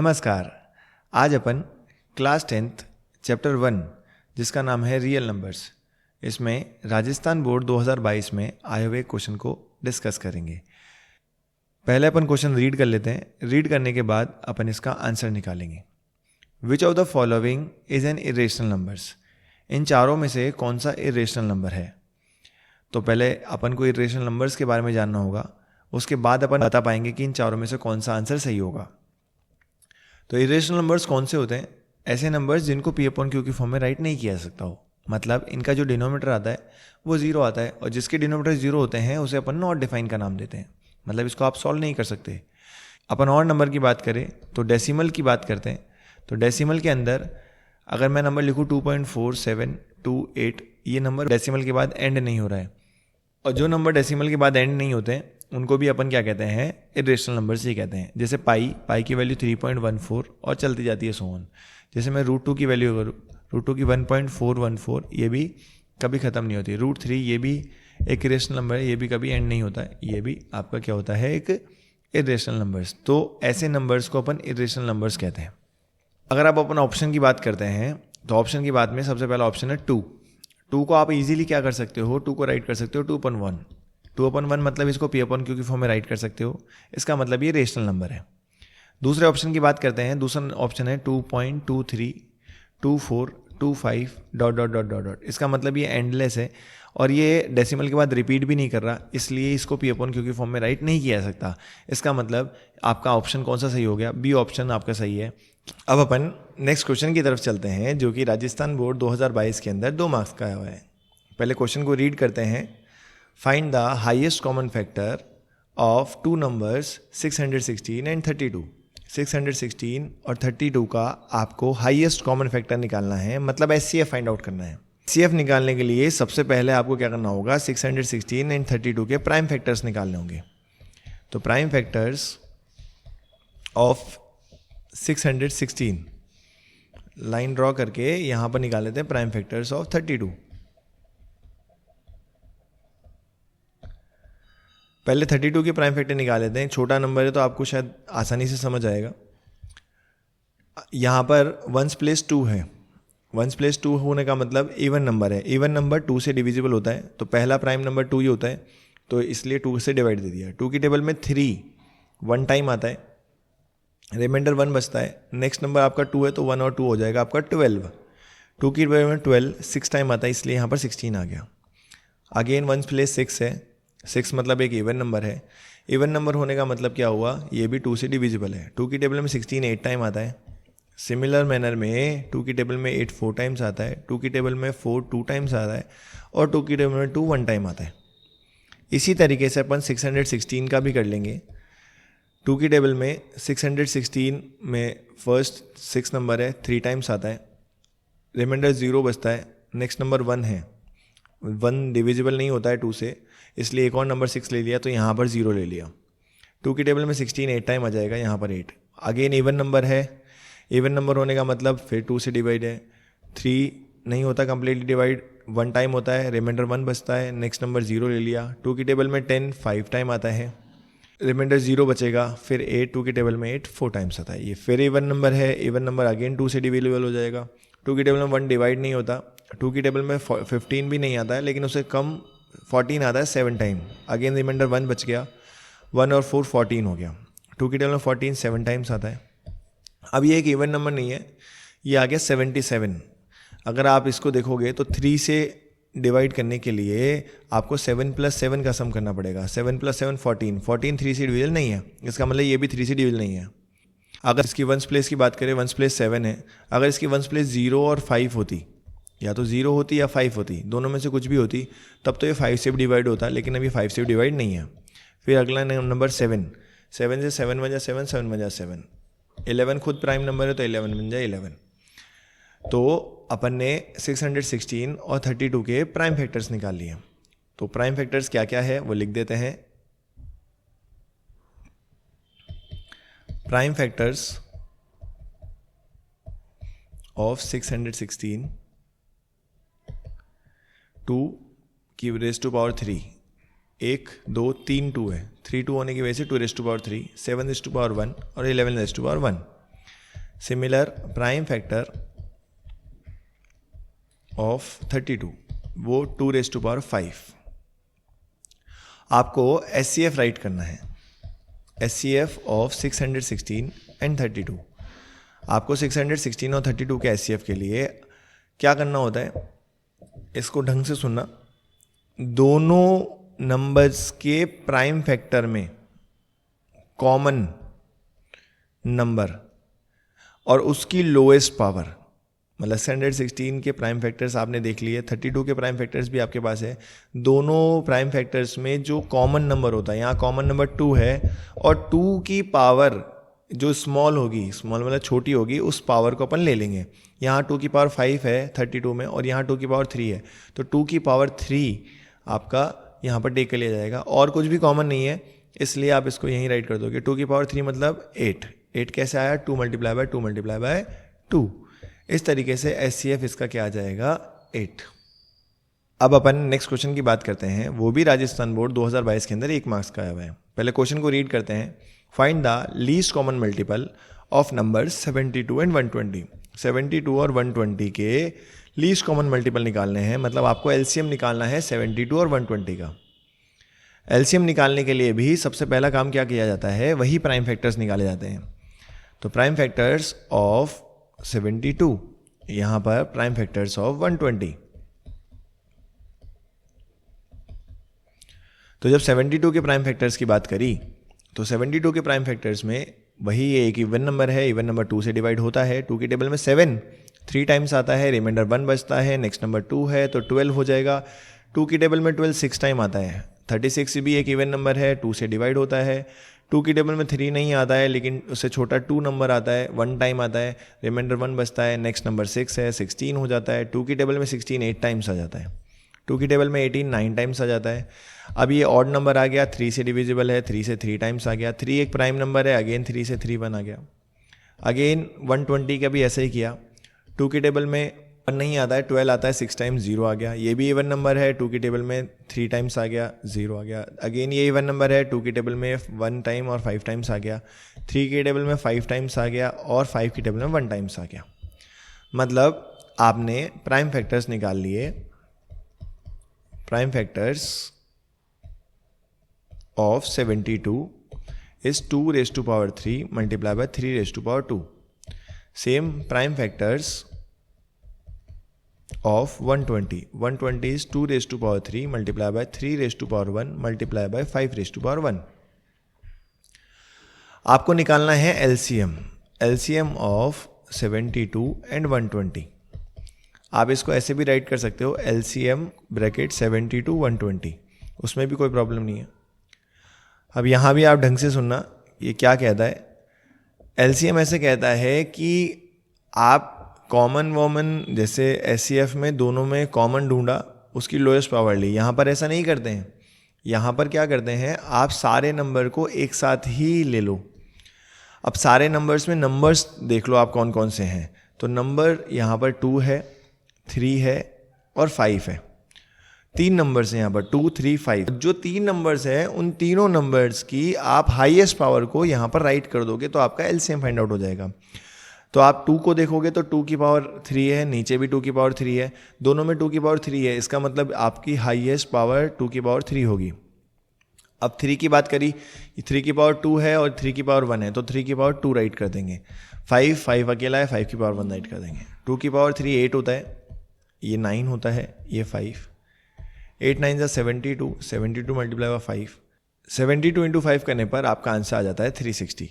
नमस्कार। आज अपन class 10th chapter 1 जिसका नाम है रियल नंबर्स, इसमें राजस्थान बोर्ड 2022 में आए हुए क्वेश्चन को डिस्कस करेंगे। पहले अपन क्वेश्चन रीड कर लेते हैं। रीड करने के बाद अपन इसका आंसर निकालेंगे। Which of the following is an irrational numbers? इन चारों में से कौन सा इरेशनल नंबर है? तो पहले अपन को इरेशनल नंबर्स के बारे में जानना होगा, उसके बाद अपन बता पाएंगे कि इन चारों में से कौन सा आंसर सही होगा। तो इरेशनल नंबर्स कौन से होते हैं? ऐसे नंबर्स जिनको पी अपॉन क्यू की फॉर्म में राइट नहीं किया जा सकता हो, मतलब इनका जो डिनोमीटर आता है वो जीरो आता है, और जिसके डिनोमीटर जीरो होते हैं उसे अपन नॉट डिफाइन का नाम देते हैं, मतलब इसको आप सॉल्व नहीं कर सकते। अपन और नंबर की बात करें तो डेसिमल की बात करते हैं। तो डेसिमल के अंदर अगर मैं नंबर लिखूँ 2.4728, ये नंबर डेसिमल के बाद एंड नहीं हो रहा है, और जो नंबर डेसिमल के बाद एंड नहीं होते हैं उनको भी अपन क्या कहते हैं? इरेशनल नंबर्स ही कहते हैं। जैसे पाई की वैल्यू 3.14 और चलती जाती है सोन। जैसे मैं √2 की वैल्यू करूँ, √2 की 1.414, ये भी कभी ख़त्म नहीं होती। √3 ये भी एक इरेशनल नंबर है, ये भी कभी एंड नहीं होता है, ये भी आपका क्या होता है? एक इरेशनल नंबर्स। तो ऐसे नंबर्स को अपन इरेशनल नंबर्स कहते हैं। अगर आप अपन ऑप्शन की बात करते हैं तो ऑप्शन की बात में सबसे पहला ऑप्शन है 2 को आप इजीली क्या कर सकते हो? 2 को राइट कर सकते हो 2/1। 2/1 मतलब इसको पी अपॉन क्यू की फॉर्म में राइट कर सकते हो, इसका मतलब ये रेशनल नंबर है। दूसरे ऑप्शन की बात करते हैं। दूसरा ऑप्शन है 2.23, 24, 25 ... इसका मतलब ये एंडलेस है और ये डेसिमल के बाद रिपीट भी नहीं कर रहा, इसलिए इसको पी अपॉन क्यू की फॉर्म में राइट नहीं किया जा सकता। इसका मतलब आपका ऑप्शन कौन सा सही हो गया? बी ऑप्शन आपका सही है। अब अपन नेक्स्ट क्वेश्चन की तरफ चलते हैं, जो कि राजस्थान बोर्ड 2022 के अंदर 2 मार्क्स का हुआ है। पहले क्वेश्चन को रीड करते हैं। Find the highest common factor of 2 numbers 616 and 32। 616 और 32 का आपको हाईएस्ट कॉमन फैक्टर निकालना है, मतलब एचसीएफ फाइंड आउट करना है। एचसीएफ निकालने के लिए सबसे पहले आपको क्या करना होगा? 616 एंड 32 के प्राइम फैक्टर्स निकालने होंगे। तो prime factors of 616 line draw करके यहाँ पर निकाल लेते हैं प्राइम फैक्टर्स ऑफ 32। पहले 32 के प्राइम फैक्टर निकाल लेते हैं। छोटा नंबर है तो आपको शायद आसानी से समझ आएगा। यहाँ पर 1s प्लेस 2 है। 1s प्लेस 2 होने का मतलब इवन नंबर है। इवन नंबर 2 से डिविजिबल होता है, तो पहला प्राइम नंबर 2 ही होता है, तो इसलिए 2 से डिवाइड दे दिया। 2 की टेबल में 3 1 टाइम आता है, रिमाइंडर 1 बचता है। नेक्स्ट नंबर आपका 2 है तो 1 और 2 हो जाएगा आपका 12। 2 की टेबल में 12 6 टाइम आता है, इसलिए यहाँ पर 16 आ गया। अगेन 1s प्लेस 6 है। 6 मतलब एक इवन नंबर है। इवन नंबर होने का मतलब क्या हुआ? ये भी 2 से डिविजिबल है। 2 की टेबल में 16 8 टाइम आता है। सिमिलर मैनर में 2 की टेबल में 8 4 टाइम्स आता है। 2 की टेबल में 4 2 टाइम्स आता है, और 2 की टेबल में 2 1 टाइम आता है। इसी तरीके से अपन 616 का भी कर लेंगे। 2 की टेबल में 616 में फर्स्ट 6 नंबर है, 3 टाइम्स आता है, रिमाइंडर 0 बचता है। नेक्स्ट नंबर 1 है, 1 डिविजिबल नहीं होता है 2 से, इसलिए एक और नंबर 6 ले लिया, तो यहाँ पर 0 ले लिया। 2 की टेबल में 16 8 टाइम आ जाएगा, यहाँ पर 8। अगेन इवन नंबर है। इवन नंबर होने का मतलब फिर 2 से डिवाइड है। 3 नहीं होता कंप्लीटली डिवाइड, 1 टाइम होता है, रिमाइंडर 1 बचता है। नेक्स्ट नंबर 0 ले लिया। 2 की टेबल में 10 5 टाइम आता है, रिमाइंडर 0 बचेगा। फिर 8 2 की टेबल में 8 4 टाइम्स आता है। ये फिर इवन नंबर है। इवन नंबर अगेन 2 से डिविजिबल हो जाएगा। 2 की टेबल में 1 डिवाइड नहीं होता। 2 की टेबल में 15 भी नहीं आता है, लेकिन उससे कम 14 आता है 7 टाइम। अगेन रिमाइंडर 1 बच गया, 1 और 4 14 हो गया। 2 की टेबल में 14 7 टाइम्स आता है। अब ये एक इवन नंबर नहीं है, ये आ गया 77। अगर आप इसको देखोगे तो 3 से डिवाइड करने के लिए आपको 7 + 7 का सम करना पड़ेगा। 7 + 7 14, 14 3 से डिविजल नहीं है, इसका मतलब ये भी 3 से डिविजल नहीं है। अगर इसकी 1s प्लेस की बात करें, 1s प्लेस 7 है। अगर इसकी 1s प्लेस 0 और 5 होती, या तो 0 होती या 5 होती, दोनों में से कुछ भी होती, तब तो ये 5 से भी डिवाइड होता, लेकिन अभी 5 से भी डिवाइड नहीं है। फिर अगला नंबर 7 से 7 बन जाए 7, 7 बन जाए 7, 11 खुद प्राइम नंबर है तो 11 बन जाए 11। तो अपन ने 616 और 32 के प्राइम फैक्टर्स निकाल लिए। तो प्राइम फैक्टर्स क्या क्या है वो लिख देते हैं। प्राइम फैक्टर्स ऑफ 616, 2 की रेज़ टू पावर 3, 1 2 3 2 है, 3 2 होने की वजह से 2 raise to power 3, 7 raise to power 1 और 11 raise to power 1। Similar prime factor of 32, वो 2⁵ आपको SCF राइट करना है, SCF ऑफ 616 एंड 32। आपको 616 और 32 के SCF के लिए क्या करना होता है, इसको ढंग से सुनना, दोनों नंबर्स के प्राइम फैक्टर में कॉमन नंबर और उसकी लोएस्ट पावर, मतलब 616 के प्राइम फैक्टर्स आपने देख लिए, 32 के प्राइम फैक्टर्स भी आपके पास है, दोनों प्राइम फैक्टर्स में जो कॉमन नंबर होता है, यहाँ कॉमन नंबर 2 है और 2 की पावर जो स्मॉल होगी, स्मॉल मतलब छोटी होगी, उस पावर को अपन ले लेंगे। यहाँ 2 की पावर 5 है 32 में और यहाँ 2 की पावर 3 है, तो 2 की पावर 3 आपका यहाँ पर टेक कर लिया जाएगा और कुछ भी कॉमन नहीं है, इसलिए आप इसको यहीं राइट कर दोगे। 2 की पावर 3 मतलब 8 कैसे आया, 2 × 2 × 2। इस तरीके से SCF इसका क्या आ जाएगा, 8। अब अपन नेक्स्ट क्वेश्चन की बात करते हैं, वो भी राजस्थान बोर्ड 2022 के अंदर 1 मार्क्स का आया हुआ है। पहले क्वेश्चन को रीड करते हैं। Find the least common multiple of numbers 72 and 120। 72 और 120 के लीस्ट कॉमन मल्टीपल निकालने हैं, मतलब आपको LCM निकालना है 72 और 120 का। LCM निकालने के लिए भी सबसे पहला काम क्या किया जाता है, वही प्राइम फैक्टर्स निकाले जाते हैं। तो प्राइम फैक्टर्स ऑफ 72, यहाँ पर प्राइम फैक्टर्स ऑफ 120। तो जब 72 के प्राइम फैक्टर्स की बात करी तो 72 के प्राइम फैक्टर्स में वही एक इवन नंबर है, इवन नंबर 2 से डिवाइड होता है। 2 की टेबल में 7 3 टाइम्स आता है, रिमाइंडर 1 बचता है, नेक्स्ट नंबर 2 है तो 12 हो जाएगा। 2 की टेबल में 12 6 टाइम आता है। 36 भी एक इवन नंबर है, 2 से डिवाइड होता है। 2 की टेबल में 3 नहीं आता है, लेकिन उससे छोटा 2 नंबर आता है, 1 टाइम आता है, रिमाइंडर 1 बचता है, नेक्स्ट नंबर 6 है, 16 हो जाता है। 2 की टेबल में 16 8 टाइम्स आ जाता है। 2 की टेबल में 18 9 टाइम्स आ जाता है। अब ये ऑड नंबर आ गया, 3 से डिविजिबल है, 3 से 3 टाइम्स आ गया। 3 एक प्राइम नंबर है, अगेन 3 से 3 1 आ गया। अगेन 120 का भी ऐसे ही किया। 2 की टेबल में 1 नहीं आता है, 12 आता है, 6 टाइम्स 0 आ गया। ये भी इवन नंबर है, 2 की टेबल में 3 टाइम्स आ गया, 0 आ गया। अगेन ये इवन नंबर है, 2 की टेबल में 1 टाइम और 5 टाइम्स आ गया। 3 की टेबल में 5 टाइम्स आ गया और 5 की टेबल में 1 टाइम्स आ गया। मतलब आपने प्राइम फैक्टर्स निकाल लिए। Prime factors of 72 is 2⁵3 multiplied by 3⁵2. Same prime factors of 120. 120 is 2⁵3 multiplied by 3⁵1 multiplied by 5⁵1. आपको निकालना है LCM। LCM of 72 and 120। आप इसको ऐसे भी राइट कर सकते हो, LCM ब्रैकेट 72 120, उसमें भी कोई प्रॉब्लम नहीं है। अब यहाँ भी आप ढंग से सुनना, ये क्या कहता है। LCM ऐसे कहता है कि आप कॉमन वॉमन जैसे SCF में दोनों में कॉमन ढूंढा, उसकी लोएस्ट पावर ली। यहाँ पर ऐसा नहीं करते हैं। यहाँ पर क्या करते हैं, आप सारे नंबर को एक साथ ही ले लो। अब सारे नंबर्स में नंबर्स देख लो आप कौन कौन से हैं। तो नंबर यहाँ पर 2 है, 3 है और 5 है। 3 नंबर्स हैं यहाँ पर, 2 3 5। जो 3 नंबर्स हैं उन तीनों नंबर्स की आप हाईएस्ट पावर को यहाँ पर राइट कर दोगे तो आपका LCM फाइंड आउट हो जाएगा। तो आप 2 को देखोगे तो 2 की पावर 3 है, नीचे भी 2 की पावर 3 है, दोनों में 2 की पावर 3 है। इसका मतलब आपकी हाईएस्ट पावर 2 की पावर 3 होगी। अब 3 की बात करी, 3 की पावर 2 है और 3 की पावर 1 है, तो 3 की पावर 2 राइट कर देंगे। 5 अकेला है, 5 की पावर 1 राइट कर देंगे। 2 की पावर 3 8 होता है, ये 9 होता है, ये 5। 8 9 72, 72 मल्टीप्लाई बाय 5। 72 × 5 करने पर आपका आंसर आ जाता है 360।